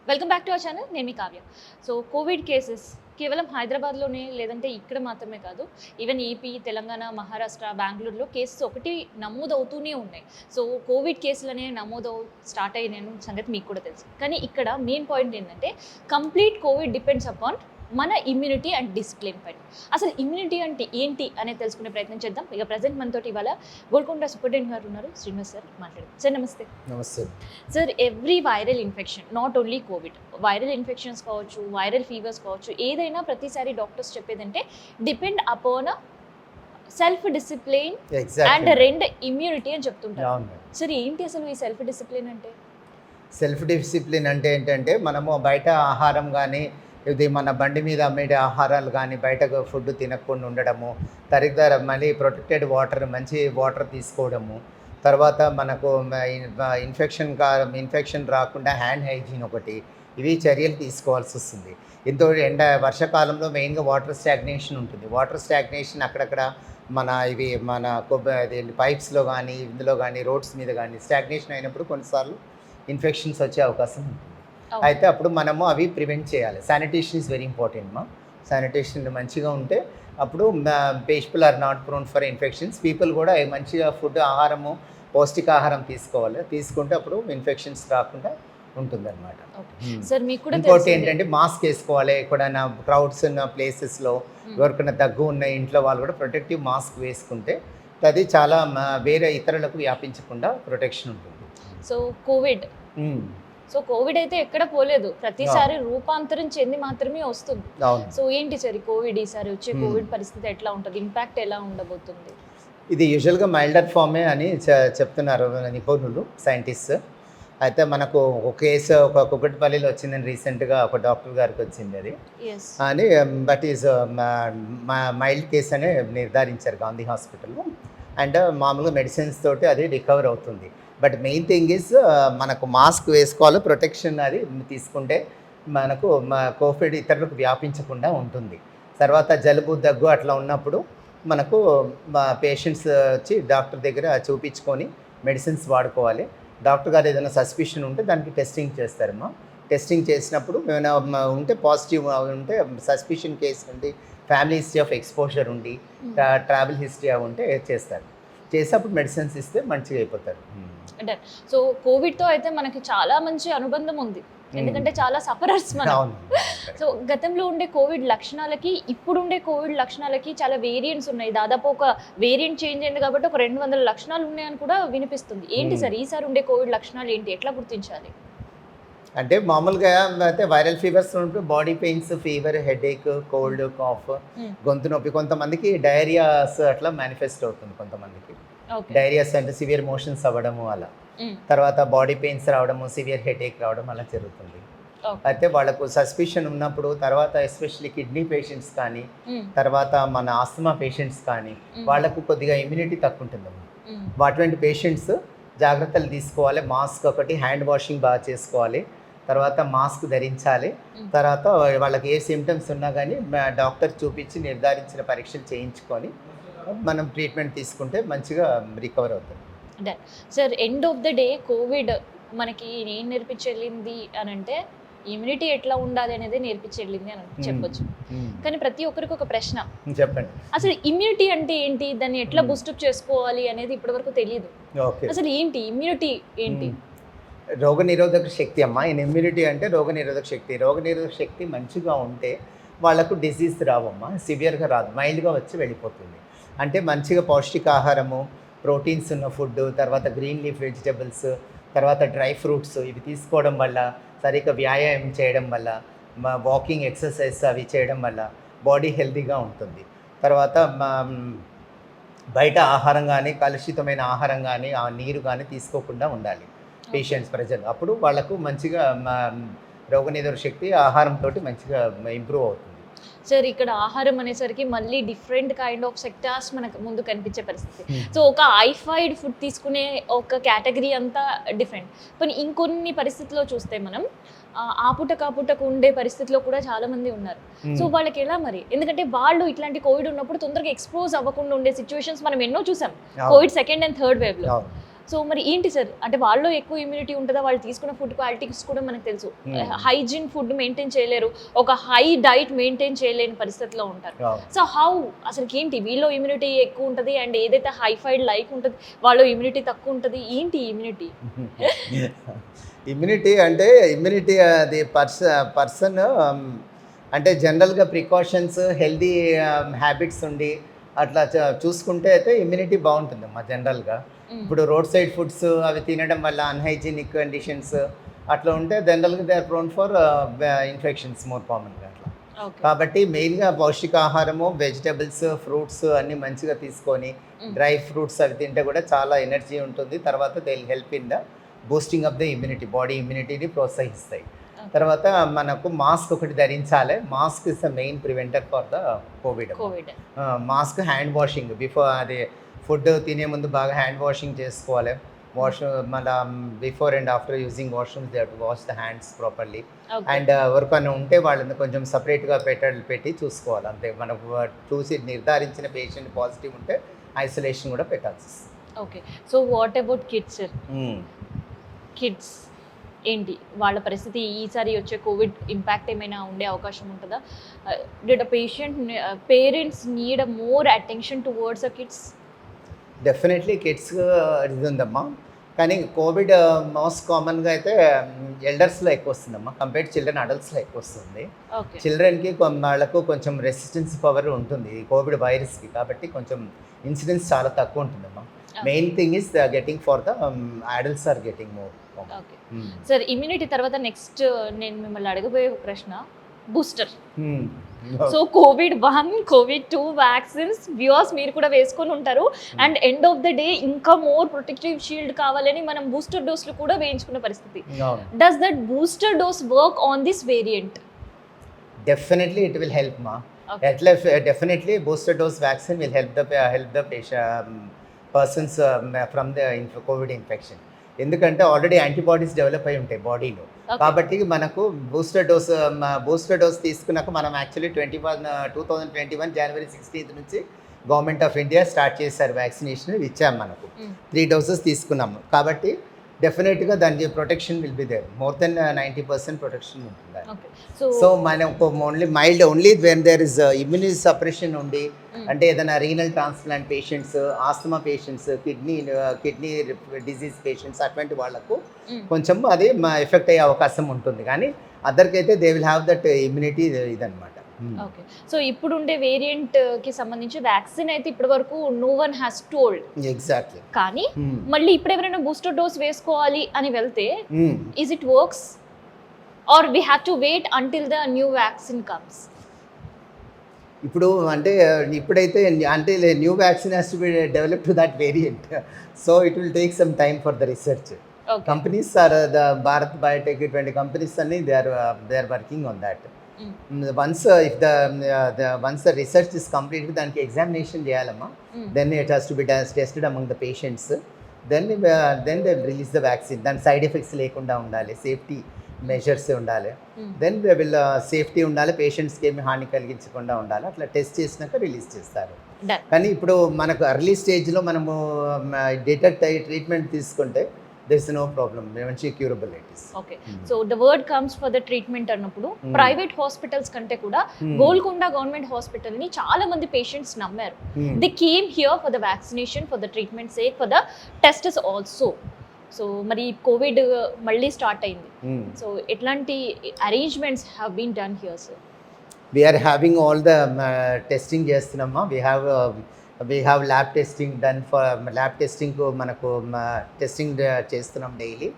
Welcome back to our channel. నేను మీ Kavya. So Covid cases కేవలం హైదరాబాద్లోనే లేదంటే ఇక్కడ మాత్రమే కాదు, ఈవెన్ ఏపీ, తెలంగాణ, మహారాష్ట్ర, బెంగళూరులో కేసెస్ ఒకటి నమోదవుతూనే ఉన్నాయి. సో కోవిడ్ కేసులు అనేవి స్టార్ట్ అయిన సంగతి మీకు కూడా తెలుసు. కానీ ఇక్కడ మెయిన్ పాయింట్ ఏంటంటే కంప్లీట్ కోవిడ్ డిపెండ్స్ అపాన్ మన ఇమ్యూనిటీ అండ్ డిసిప్లిన్ పైన. అసలు ఇమ్యూనిటీ అంటే ఏంటి అనేది తెలుసుకునే ప్రయత్నం చేద్దాం. ఇక ప్రజెంట్ మనతో ఇవాళ గోల్కొండ సూపరింటెండెంట్ గారు ఉన్నారు, శ్రీనివాస్ సార్. మాట్లాడదాం సార్. నమస్తే. నమస్తే sir, every viral infection, not only COVID, viral infections కావచ్చు, వైరల్ ఫీవర్స్ కావచ్చు, ఏదైనా ప్రతిసారి డాక్టర్స్ చెప్పేదంటే depend upon self discipline and immunity అని చెప్తుంటారు. సార్ ఏంటి అసలు ఈ సెల్ఫ్ డిసిప్లిన్ అంటే? సెల్ఫ్ డిసిప్లిన్ అంటే ఏంటంటే మనము బయట ఆహారం కానీ, ఇది మన బండి మీద అమ్మే ఆహారాలు కానీ, బయట ఫుడ్ తినకుండా ఉండడము, తరిగిదార మళ్ళీ ప్రొటెక్టెడ్ వాటర్, మంచి వాటర్ తీసుకోవడము, తర్వాత మనకు ఇన్ఫెక్షన్ రాకుండా హ్యాండ్ హైజీన్ ఒకటి, ఇవి చర్యలు తీసుకోవాల్సి వస్తుంది. ఎంతో వర్షాకాలంలో మెయిన్గా వాటర్ స్టాగ్నేషన్ ఉంటుంది. వాటర్ స్టాగ్నేషన్ అక్కడక్కడ మన పైప్స్లో కానీ, ఇందులో కానీ, రోడ్స్ మీద కానీ స్టాగ్నేషన్ అయినప్పుడు కొన్నిసార్లు ఇన్ఫెక్షన్స్ వచ్చే అవకాశం ఉంటుంది. అయితే అప్పుడు మనము అవి ప్రివెంట్ చేయాలి. Sanitation is very important. Sanitation మంచిగా ఉంటే అప్పుడు people are not prone for infections. People కూడా మంచిగా ఫుడ్, ఆహారము, పౌష్టికాహారం తీసుకోవాలి. తీసుకుంటే అప్పుడు ఇన్ఫెక్షన్స్ రాకుండా ఉంటుందన్నమాట. ఇంకోటి ఏంటంటే మాస్క్ వేసుకోవాలి. ఎక్కడైనా క్రౌడ్స్ ఉన్న ప్లేసెస్లో ఎవరికైనా దగ్గు ఉన్న ఇంట్లో వాళ్ళు కూడా ప్రొటెక్టివ్ మాస్క్ వేసుకుంటే అది చాలా వేరే ఇతరులకు వ్యాపించకుండా ప్రొటెక్షన్ ఉంటుంది. సో కోవిడ్ అయితే ఎక్కడ పోలేదు, ప్రతిసారి రూపాంతరం చెంది మాత్రమే వస్తుంది. సో ఏంటి సరే కోవిడ్, ఈసారి వచ్చే కోవిడ్ పరిస్థితి ఎట్లా ఉంటుంది, ఇంపాక్ట్ ఎలా ఉండబోతుంది? ఇది యూజువల్గా మైల్డర్ ఫామే అని చెప్తున్నారు నిపుణులు, సైంటిస్ట్. అయితే మనకు ఒక కేసు కుకట్పల్లిలో వచ్చిందని రీసెంట్గా ఒక డాక్టర్ గారికి వచ్చింది అది అని, బట్ ఈజ్ మైల్డ్ కేస్ అని నిర్ధారించారు గాంధీ హాస్పిటల్లో. అండ్ మామూలుగా మెడిసిన్స్ తోటి అది రికవర్ అవుతుంది. బట్ మెయిన్ థింగ్ ఈజ్ మనకు మాస్క్ వేసుకోవాలి, ప్రొటెక్షన్ అది తీసుకుంటే మనకు కోవిడ్ ఇతరులకు వ్యాపించకుండా ఉంటుంది. తర్వాత జలుబు, దగ్గు అట్లా ఉన్నప్పుడు మనకు పేషెంట్స్ వచ్చి డాక్టర్ దగ్గర చూపించుకొని మెడిసిన్స్ వాడుకోవాలి. డాక్టర్ గారు ఏదైనా సస్పిషన్ ఉంటే దానికి టెస్టింగ్ చేస్తారమ్మా. టెస్టింగ్ చేసినప్పుడు ఏమైనా ఉంటే పాజిటివ్ ఉంటే, సస్పిషన్ కేసు ఉండి, ఫ్యామిలీ హిస్టరీ ఆఫ్ ఎక్స్పోజర్ ఉండి, ట్రావెల్ హిస్టరీ ఉంటే చేస్తారు. చేసేప్పుడు మెడిసిన్స్ ఇస్తే మంచిగా అయిపోతారు. అంటే సో కోవిడ్తో అయితే మనకి చాలా మంచి అనుబంధం ఉంది, ఎందుకంటే చాలా సఫరర్స్ మనం. సో గతంలో ఉండే కోవిడ్ లక్షణాలకి ఇప్పుడు ఉండే కోవిడ్ లక్షణాలకి చాలా వేరియంట్స్ ఉన్నాయి. దాదాపు ఒక వేరియంట్ చేంజ్ అయింది కాబట్టి ఒక 200 లక్షణాలు ఉన్నాయని కూడా వినిపిస్తుంది. ఏంటి సార్ ఈసారి ఉండే కోవిడ్ లక్షణాలు ఏంటి, ఎట్లా గుర్తించాలి? అంటే మామూలుగా అయితే వైరల్ ఫీవర్స్ ఉంటే body pains, fever, headache, cold, cough, గొంతు నొప్పి, కొంతమందికి డయేరియాస్ అట్లా మేనిఫెస్ట్ అవుతుంది. కొంతమందికి డయేరియాస్ అంటే సివియర్ మోషన్స్ అవ్వడము అలా, తర్వాత బాడీ పెయిన్స్ రావడము, సివియర్ హెడేక్ రావడం అలా జరుగుతుంది. అయితే వాళ్ళకు సస్పిషన్ ఉన్నప్పుడు, తర్వాత ఎస్పెషల్లీ కిడ్నీ పేషెంట్స్ కానీ, తర్వాత మన ఆస్తమా పేషెంట్స్ కానీ, వాళ్ళకు కొద్దిగా ఇమ్యూనిటీ తక్కువ ఉంటుందమ్మా. అటువంటి పేషెంట్స్ జాగ్రత్తలు తీసుకోవాలి. మాస్క్ ఒకటి, హ్యాండ్ వాషింగ్ బాగా చేసుకోవాలి, తర్వాత మాస్క్ ధరించాలి. తర్వాత వాళ్ళకి ఏ సిమ్టమ్స్ ఉన్నా కానీ డాక్టర్ చూపించి నిర్ధారించిన పరీక్షలు చేయించుకొని మనం ట్రీట్మెంట్ తీసుకుంటే మంచిగా రికవర్ అవుతుంది. Sir end of the day Covid మనకి ఏం నేర్పించెళ్ళింది అని అంటే ఇమ్యూనిటీ ఎట్లా ఉండాలి అనేది నేర్పించెళ్ళింది అని చెప్పొచ్చు. కానీ ప్రతి ఒక్కరికి ఒక ప్రశ్న, చెప్పండి అసలు ఇమ్యూనిటీ అంటే ఏంటి, దాన్ని ఎట్లా బూస్టప్ చేసుకోవాలి అనేది ఇప్పటివరకు తెలియదు. అసలు ఏంటి ఇమ్యూనిటీ ఏంటి? రోగనిరోధక శక్తి అమ్మా. ఇమ్యూనిటీ అంటే రోగనిరోధక శక్తి. రోగనిరోధక శక్తి మంచిగా ఉంటే వాళ్ళకు డిసీజ్ రావమ్మా, సివియర్గా రాదు, మైల్డ్గా వచ్చి వెళ్ళిపోతుంది. అంటే మంచిగా పౌష్టికాహారము, ప్రోటీన్స్ ఉన్న ఫుడ్, తర్వాత గ్రీన్ లీఫ్ వెజిటబుల్స్, తర్వాత డ్రై ఫ్రూట్స్, ఇవి తీసుకోవడం వల్ల, సరిగ్గా వ్యాయామం చేయడం వల్ల, వాకింగ్, ఎక్సర్సైజ్ అవి చేయడం వల్ల బాడీ హెల్తీగా ఉంటుంది. తర్వాత బయట ఆహారం కానీ, కలుషితమైన ఆహారం కానీ, ఆ నీరు కానీ తీసుకోకుండా ఉండాలి పేషెంట్స్, ప్రజలు. అప్పుడు వాళ్ళకు మంచిగా రోగనిరోధక శక్తి ఆహారంతో మంచిగా ఇంప్రూవ్ అవుతుంది. సార్ ఇక్కడ ఆహారం అనేసరికి మళ్ళీ డిఫరెంట్ కైండ్ ఆఫ్ సెక్టార్స్ మనకు ముందు కనిపించే పరిస్థితి. సో ఒక ఐఫైడ్ ఫుడ్ తీసుకునే ఒక కేటగిరీ అంతా డిఫరెంట్. కానీ ఇంకొన్ని పరిస్థితుల్లో చూస్తే మనం ఆపుటకు ఉండే పరిస్థితిలో కూడా చాలా మంది ఉన్నారు. సో వాళ్ళకి ఎలా మరి, ఎందుకంటే వాళ్ళు ఇట్లాంటి కోవిడ్ ఉన్నప్పుడు తొందరగా ఎక్స్పోజ్ అవ్వకుండా ఉండే సిచ్యువేషన్స్ మనం ఎన్నో చూసాం కోవిడ్ సెకండ్ అండ్ థర్డ్ వేవ్లో. సో మరి ఏంటి సార్, అంటే వాళ్ళు ఎక్కువ ఇమ్యూనిటీ ఉంటుందా, వాళ్ళు తీసుకున్న ఫుడ్ క్వాలిటీస్ కూడా మనకు తెలుసు, హైజీన్ ఫుడ్ మెయింటైన్ చేయలేరు, ఒక హై డైట్ మెయింటైన్ చేయలేని పరిస్థితిలో ఉంటారు. సో హౌ అసలుకి ఏంటి వీళ్ళు ఇమ్యూనిటీ ఎక్కువ ఉంటుంది అండ్ ఏదైతే హైఫైడ్ లైక్ ఉంటుంది వాళ్ళు ఇమ్యూనిటీ తక్కువ ఉంటుంది, ఏంటి ఇమ్యూనిటీ? ఇమ్యూనిటీ అంటే ఇమ్యూనిటీ అది పర్సన్ అంటే జనరల్గా ప్రికాషన్స్ హెల్దీ హ్యాబిట్స్ ఉండి అట్లా చూసుకుంటే అయితే ఇమ్యూనిటీ బాగుంటుందమ్మా జనరల్గా. ఇప్పుడు రోడ్ సైడ్ ఫుడ్స్ అవి తినడం వల్ల అన్హైజీనిక్ కండిషన్స్ అట్లా ఉంటే జనరల్గా they are prone for infections more కామన్గా అట్లా. కాబట్టి మెయిన్గా పౌష్టికాహారము, వెజిటబుల్స్, ఫ్రూట్స్ అన్నీ మంచిగా తీసుకొని డ్రై ఫ్రూట్స్ అవి తింటే కూడా చాలా ఎనర్జీ ఉంటుంది. తర్వాత they will help in the boosting of the immunity, body ఇమ్యూనిటీని ప్రోత్సహిస్తాయి. తర్వాత మనకు మాస్క్ ఒకటి ధరించాలి. Mask is the main preventer for the COVID. Mask, hand washing before అది ఫుడ్ తినే ముందు బాగా హ్యాండ్ వాషింగ్ చేసుకోవాలి. మళ్ళీ before and after using washrooms they have to wash the hands properly. And ఎవరికైనా ఉంటే వాళ్ళని కొంచెం సపరేట్గా పెట్టి చూసుకోవాలి. అంతే మనకు చూసి నిర్ధారించిన పేషెంట్ పాజిటివ్ ఉంటే ఐసోలేషన్ కూడా పెట్టాల్సి వస్తుంది. Okay. So what about kids? Kids ఏంటి వాళ్ళ పరిస్థితి? ఈసారి వచ్చే కోవిడ్ ఇంపాక్ట్ ఏమైనా ఉండే అవకాశం ఉంటుందా? Did parents need more attention towards a kids? Definitely kids ఇది ఉందమ్మా. కానీ కోవిడ్ మోస్ట్ కామన్గా అయితే ఎల్డర్స్లో ఎక్కువ వస్తుందమ్మా, కంపేర్డ్ చిల్డ్రన్ అడల్ట్స్లో ఎక్కువ వస్తుంది. చిల్డ్రన్కి వాళ్ళకు కొంచెం రెసిస్టెన్స్ పవర్ ఉంటుంది కోవిడ్ వైరస్కి, కాబట్టి కొంచెం ఇన్సిడెన్స్ చాలా తక్కువ ఉంటుందమ్మా. Main thing is getting for the adults are getting more. Okay sir, immunity తర్వాత నెక్స్ట్ నేను మిమ్మల్ని అడగబోయే ప్రశ్న బూస్టర్. సో కోవిడ్-1, కోవిడ్-2 వ్యాక్సిన్స్ వ్యూవర్స్ మీరు కూడా వేసుకొని ఉంటారు. And end of the day ఇంకా మోర్ ప్రొటెక్టివ్ షీల్డ్ కావాలని మనం బూస్టర్ డోస్లు కూడా వేయించుకున్న పరిస్థితి. Does that booster dose work on this variant? Definitely it will help మా. Definitely booster dose vaccine will help the persons from the Covid infection. ఎందుకంటే already antibodies develop అయి ఉంటాయి బాడీలో. కాబట్టి మనకు బూస్టర్ డోస్ తీసుకున్నాక మనం యాక్చువల్లీ 2021 జనవరి 16 నుంచి గవర్నమెంట్ ఆఫ్ ఇండియా స్టార్ట్ చేశారు వ్యాక్సినేషన్, ఇచ్చాము మనకు 3 డోసెస్ తీసుకున్నాము. కాబట్టి డెఫినెట్గా దానికి protection will be there, more than 90% protection ఉంటుంది. సో మనకు only when there is immunity suppression ఉండి, అంటే ఏదైనా renal transplant patients, asthma patients, kidney disease patients, అటువంటి వాళ్ళకు కొంచెం అది ఎఫెక్ట్ అయ్యే అవకాశం ఉంటుంది. కానీ అదర్కైతే they will have that immunity ఇదనమాట. ఓకే. సో ఇప్పుడు ఉండే వేరియంట్ కి సంబంధించి వ్యాక్సిన్ అయితే ఇప్పటి వరకు no one has told. Exactly. కానీ మళ్ళీ ఇప్పుడు ఎవరైనా బూస్టర్ డోస్ వేసుకోవాలి అని వెళ్తే is it works or we have to wait until the new vaccine comes? ఇప్పుడు అంటే ఇప్పుడైతే అంటే new vaccine has to be develop to that variant. So it will take some time for the research. Companies or the Bharat Biotech, ఇటువంటి companies అన్ని they are working on that. Once the research is completed, దానికి examination చేయాలమ్మా. Then it has to be tested among the patients. Then they release the vaccine. దాని side effects లేకుండా ఉండాలి, safety measures ఉండాలి. Then they will safety ఉండాలి, పేషెంట్స్కి ఏమి హాని కలిగించకుండా ఉండాలి. అట్లా టెస్ట్ చేసినాక రిలీజ్ చేస్తారు. కానీ ఇప్పుడు మనకు ఎర్లీ స్టేజ్లో మనము డిటెక్ట్ అయ్యి ట్రీట్మెంట్ తీసుకుంటే there is no problem, మంచి curable it is. Okay. So the word comes for the treatment అన్నప్పుడు ప్రైవేట్ హాస్పిటల్స్ కంటే కూడా గోల్కొండ గవర్నమెంట్ హాస్పిటల్ ని చాలా మంది పేషెంట్స్ నమ్మారు. They came here for the vaccination, for the treatment sake, for the tests also. So మరి covid మళ్ళీ start అయింది. సో ఎట్లాంటి arrangements have been done here sir? We are having all the testing చేస్తున్నామా. we have lab testing done for lab testing కు మనకు testing చేస్తున్నాం daily.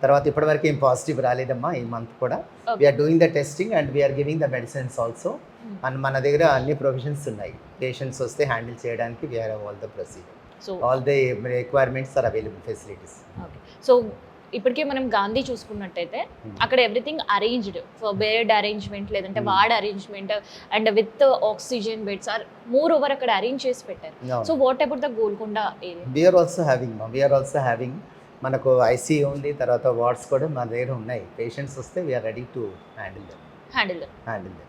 తర్వాత ఇప్పటివరకు ఏం పాజిటివ్ రాలేదమ్మా ఈ మంత్ కూడా. We're doing the testing and we're giving the medicines also. And మన దగ్గర అన్ని ప్రొవిజన్స్ ఉన్నాయి, పేషెంట్స్ వస్తే హ్యాండిల్ చేయడానికి. We're all the procedure, all the requirements are available facilities. So ఇప్పటికే మనం గాంధీ చూసుకున్నట్టయితే అక్కడ everything arranged for bed arrangement, లేదంటే ward arrangement and with oxygen beds are more over అక్కడ అరేంజ్ చేసి పెట్టారు. So what about the Golconda area? We're also having మనకు ICU ఉంది, తర్వాత వార్డ్స్ కూడా మన దగ్గర ఉన్నాయి. పేషెంట్స్ వస్తే we are ready to handle them.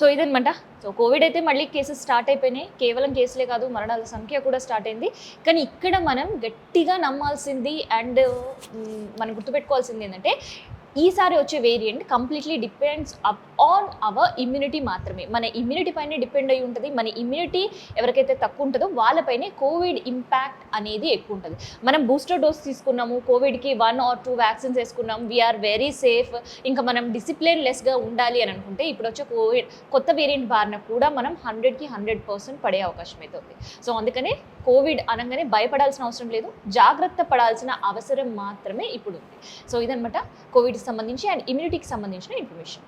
So ఇదనమాట. సో కోవిడ్ అయితే మళ్ళీ కేసెస్ స్టార్ట్ అయిపోయినాయి. కేవలం కేసులే కాదు, మరణాల సంఖ్య కూడా స్టార్ట్ అయింది. కానీ ఇక్కడ మనం గట్టిగా నమ్మాల్సింది అండ్ మనం గుర్తుపెట్టుకోవాల్సింది ఏంటంటే, ఈసారి వచ్చే variant completely depends on hour immunity మాత్రమే. మన ఇమ్యూనిటీ పైనే డిపెండ్ అయి ఉంటుంది. మన ఇమ్యూనిటీ ఎవరికైతే తక్కువ ఉంటుందో వాళ్ళపైనే కోవిడ్ ఇంపాక్ట్ అనేది ఎక్కువ ఉంటుంది. మనం బూస్టర్ డోస్ తీసుకున్నాము, కోవిడ్కి 1 or 2 వ్యాక్సిన్స్ వేసుకున్నాం, వీఆర్ వెరీ సేఫ్, ఇంకా మనం డిసిప్లిన్ లెస్గా ఉండాలి అని అనుకుంటే ఇప్పుడు వచ్చే కోవిడ్ కొత్త వేరియంట్ బారిన కూడా మనం 100కి 100% పడే అవకాశం అయితే ఉంది. సో అందుకనే కోవిడ్ అనగానే భయపడాల్సిన అవసరం లేదు, జాగ్రత్త పడాల్సిన అవసరం మాత్రమే ఇప్పుడు ఉంది. సో ఇదనమాట కోవిడ్కి సంబంధించి అండ్ ఇమ్యూనిటీకి సంబంధించిన ఇన్ఫర్మేషన్.